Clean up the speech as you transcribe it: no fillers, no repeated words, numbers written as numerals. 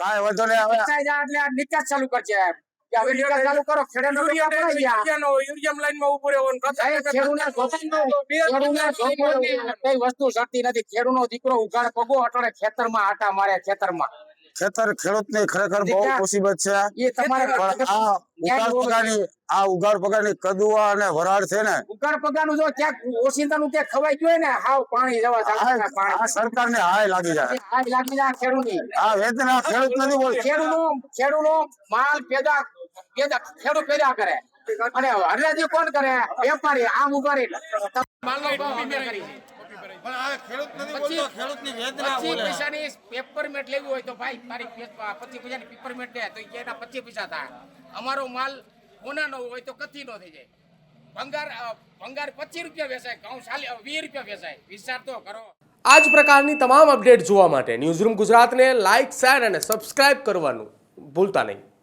કાંઈ વાંધો નહીં. હવે વેચાઈ જાય એટલે આ નિકાસ ચાલુ કરશે કે હવે નિકાસ ચાલુ કરો. ખેડૂતનો રૂપિયા પડાઈ ગયા. કઈ વસ્તુ સડતી નથી. ખેડૂતનો દીકરો ઉઘાડ પગો અટણે ખેતરમાં આટા મારે. ખેતરમાં ખેડૂતની ખરેખર બહુ મુસીબત છે. એ તમારે પણ આ ઉઘાડ પગારની કદુઆ અને વરાળ છે ને, ઉઘાડ પગારનું જો ક્યાંક ઓશિંતાનું ક્યાંક ખવાઈ ગયું હોય ને, હાવ પાણી જવા આ સરકારને હાય લાગી જાય. હાય લાગી જાય ખેડૂતની. આ વેદના ખેડૂત નથી બોલતો. ખેડૂતનો માલ પેદા ખેડૂત પેદા કરે અને હરાજી કોણ કરે? વેપારી. આમ ઉભારી માલનો ભાવ અમે કરી છે. પણ આ ખેડૂત નથી બોલતો. ખેડૂતની વેદના 25 પૈસાની પેપરમેટ લેવી હોય તો ભાઈ તારી 25 પૈસાની પેપરમેટ લે તો એના 25 પૈસા થાય. અમારો માલ કોનાનો હોય તો કથી નો થઈ જાય. ભંગાર 25 રૂપિયા વેચાય, ઘઉં 20 રૂપિયા વેચાય. વિચાર તો કરો. આ જ પ્રકારની તમામ અપડેટ જોવા માટે ન્યૂઝરૂમ ગુજરાતને લાઇક, શેર અને સબસ્ક્રાઇબ કરવાનું ભૂલતા નહીં.